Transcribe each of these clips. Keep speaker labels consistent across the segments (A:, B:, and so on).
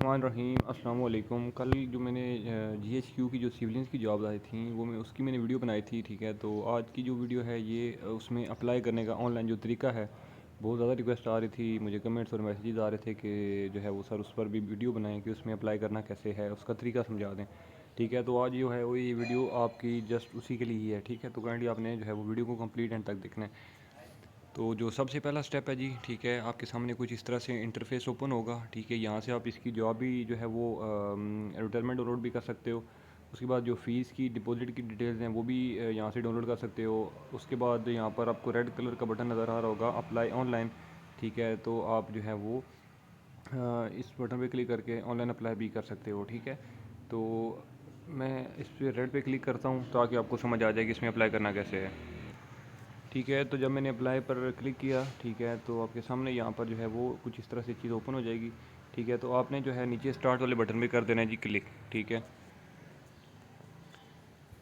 A: रहीम अस्सलाम वालेकुम। कल जो मैंने जीएचक्यू की जो सिविलियंस की जॉब आई थी वो मैंने वीडियो बनाई थी, ठीक है। तो आज की जो वीडियो है ये उसमें अप्लाई करने का ऑनलाइन जो तरीका है, बहुत ज़्यादा रिक्वेस्ट आ रही थी, मुझे कमेंट्स और मैसेजेस आ रहे थे कि जो है वो सर उस पर भी वीडियो बनाएं कि उसमें अप्लाई करना कैसे है, उसका तरीका समझा दें, ठीक है। तो आज जो है वो ये वीडियो आपकी जस्ट उसी के लिए ही है, ठीक है। तो काइंडली आपने जो है वो वीडियो को कंप्लीट एंड तक देखना है। तो जो सबसे पहला स्टेप है जी, ठीक है, आपके सामने कुछ इस तरह से इंटरफेस ओपन होगा, ठीक है। यहाँ से आप इसकी जॉब भी जो है वो रिटायरमेंट डाउनलोड भी कर सकते हो। उसके बाद जो फ़ीस की डिपॉजिट की डिटेल्स हैं वो भी यहाँ से डाउनलोड कर सकते हो। उसके बाद यहाँ पर आपको रेड कलर का बटन नज़र आ रहा होगा, अप्लाई ऑनलाइन, ठीक है। तो आप जो है वो इस बटन पे क्लिक करके ऑनलाइन अप्लाई भी कर सकते हो, ठीक है। तो मैं इस पर रेड पे क्लिक करता हूँ ताकि आपको समझ आ जाए कि इसमें अप्लाई करना कैसे है, ठीक है। तो जब मैंने अप्लाई पर क्लिक किया, ठीक है, तो आपके सामने यहाँ पर जो है वो कुछ इस तरह से चीज़ ओपन हो जाएगी, ठीक है। तो आपने जो है नीचे स्टार्ट वाले बटन पे कर देना है जी क्लिक, ठीक है।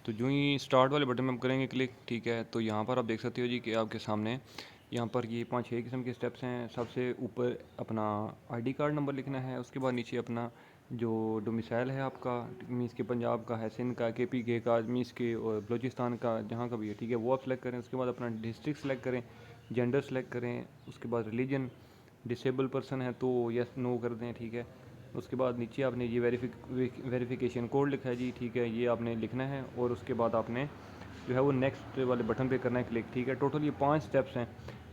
A: तो जो ही स्टार्ट वाले बटन में हम करेंगे क्लिक, ठीक है, तो यहाँ पर आप देख सकते हो जी कि आपके सामने यहाँ पर ये 5-6 किस्म के स्टेप्स हैं। सबसे ऊपर अपना आईडी कार्ड नंबर लिखना है, उसके बाद नीचे अपना जो डोमिसाइल है आपका, मीन्स के पंजाब का है, सिंध का, केपी का, मीन्स के और बलूचिस्तान का, जहाँ का भी है, ठीक है, वो आप सेलेक्ट करें। उसके बाद अपना डिस्ट्रिक्ट सेलेक्ट करें, जेंडर सेलेक्ट करें, उसके बाद रिलीजन, डिसेबल पर्सन है तो यस नो कर दें, ठीक है। उसके बाद नीचे आपने ये वेरिफिकेशन कोड लिखा है जी, ठीक है, ये आपने लिखना है। और उसके बाद आपने जो है वो नेक्स्ट वाले बटन पे करना है क्लिक, ठीक है। टोटल ये 5 स्टेप्स हैं,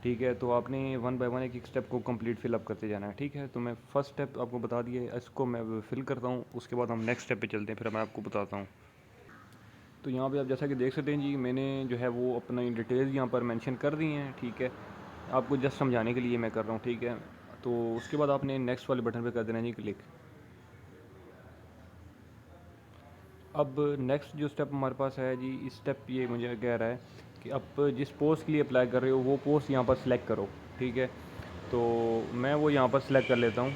A: ठीक है। तो आपने वन बाय वन एक एक स्टेप को कंप्लीट फिलअप करते जाना है, ठीक है। तो मैं फ़र्स्ट स्टेप आपको बता दिए, इसको मैं फिल करता हूँ, उसके बाद हम नेक्स्ट स्टेप पे चलते हैं, फिर मैं आपको बताता हूँ। तो यहाँ पे आप जैसा कि देख सकते हैं जी, मैंने जो है वो अपनी डिटेल्स यहाँ पर मेंशन कर दी हैं, ठीक है। आपको जस्ट समझाने के लिए मैं कर रहा हूँ, ठीक है। तो उसके बाद आपने नेक्स्ट वाले बटन पे कर देना है जी क्लिक। अब नेक्स्ट जो स्टेप हमारे पास है जी, इस स्टेप ये मुझे कह रहा है कि अब जिस पोस्ट के लिए अप्लाई कर रहे हो वो पोस्ट यहाँ पर सिलेक्ट करो, ठीक है। तो मैं वो यहाँ पर सिलेक्ट कर लेता हूँ।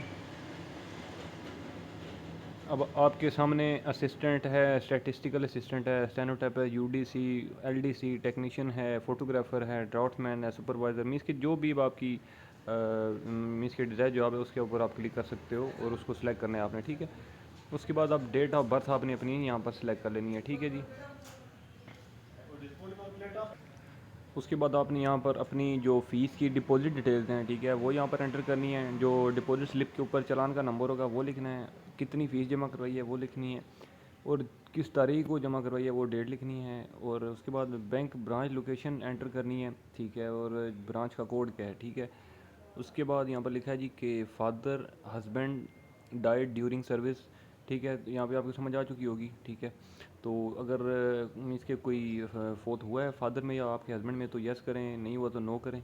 A: अब आपके सामने असिस्टेंट है, स्टैटिस्टिकल असिस्टेंट है, स्टेनोटाइप है, यूडीसी, एलडीसी, टेक्नीशियन है, फोटोग्राफर है, ड्राफ्ट्समैन है, सुपरवाइज़र, मीन्स की जो भी आपकी मीन्स की डिज़ायर जॉब है उसके ऊपर आप क्लिक कर सकते हो और उसको सिलेक्ट करना है आपने, ठीक है। उसके बाद आप डेट ऑफ बर्थ आपने अपनी यहाँ पर सिलेक्ट कर लेनी है, ठीक है जी। उसके बाद आपने यहाँ पर अपनी जो फ़ीस की डिपॉजिट डिटेल्स हैं, ठीक है, वो यहाँ पर एंटर करनी है। जो डिपॉजिट स्लिप के ऊपर चालान का नंबर होगा वो लिखना है, कितनी फ़ीस जमा करवाई है वो लिखनी है, और किस तारीख को जमा करवाई है वो डेट लिखनी है। और उसके बाद बैंक ब्रांच लोकेशन एंटर करनी है, ठीक है, और ब्रांच का कोड क्या है, ठीक है। उसके बाद यहाँ पर लिखा है जी कि father husband died during service, ठीक है। तो यहाँ पे आपको समझ आ चुकी होगी, ठीक है। तो अगर मीन्स के कोई फोत हुआ है फादर में या आपके हस्बैंड में तो यस करें, नहीं हुआ तो नो करें,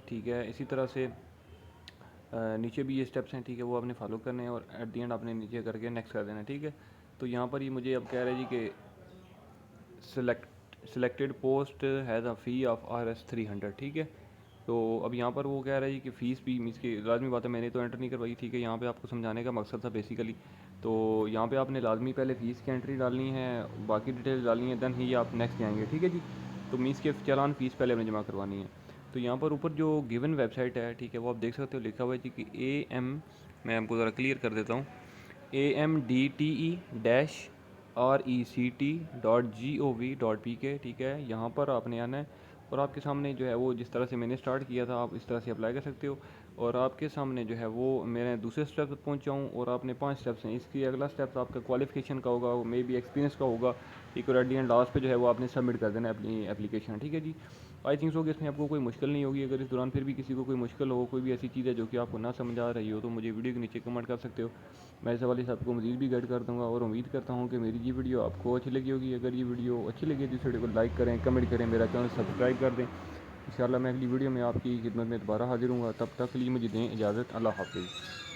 A: ठीक है। इसी तरह से नीचे भी ये स्टेप्स हैं, ठीक है, वो आपने फॉलो करने हैं और एट दी एंड आपने नीचे करके नेक्स्ट कर देना है, ठीक है। तो यहाँ पर ये मुझे अब कह रहे हैं जी कि selected post has a fee of RS 300, ठीक है। तो अब यहाँ पर वो कह रहा है कि फ़ीस भी मीन्स की लाजमी बात है, मैंने तो एंटर नहीं करवाई, ठीक है। यहाँ पे आपको समझाने का मकसद था बेसिकली। तो यहाँ पे आपने लाजमी पहले फ़ीस की एंट्री डालनी है, बाकी डिटेल्स डालनी है, देन ही आप नेक्स्ट जाएंगे, ठीक है जी। तो मीन्स के चालान फ़ीस पहले आपने जमा करवानी है। तो यहाँ पर ऊपर जो गिवन वेबसाइट है, ठीक है, वो आप देख सकते हो, लिखा हुआ है जी कि मैं आपको ज़रा क्लियर कर देता हूँ, AMDTE-RECT.gov.pk, ठीक है। यहाँ पर आपने आना है और आपके सामने जो है वो जिस तरह से मैंने स्टार्ट किया था आप इस तरह से अप्लाई कर सकते हो। और आपके सामने जो है वो मैं दूसरे स्टेप तक पहुँचा हूँ और आपने 5 स्टेप्स हैं। इसकी अगला स्टेप आपका क्वालिफिकेशन का होगा, मे बी एक्सपीरियंस का होगा, ठीक है। एट दी एंड लास्ट पे जो है वो आपने सबमिट कर देना है अपनी एप्लीकेशन, ठीक है जी। आई थिंक सो कि इसमें आपको कोई मुश्किल नहीं होगी। अगर इस दौरान फिर भी किसी को कोई मुश्किल हो, कोई भी ऐसी चीज़ है जो कि आपको ना समझ आ रही हो, तो मुझे वीडियो के नीचे कमेंट कर सकते हो। मैं इस हवाले से आपको मज़ीद भी गाइड कर दूँगा और उम्मीद करता हूँ कि मेरी ये वीडियो आपको अच्छी लगी होगी। अगर ये वीडियो अच्छी लगी तो इस वीडियो को लाइक करें, कमेंट करें, मेरा चैनल सब्सक्राइब कर दें। इंशाल्लाह मैं अगली वीडियो में आपकी खिदमत में दोबारा हाजिर हूँ। तब तक के लिए मुझे दें इजाज़त। अल्लाह हाफ़िज़।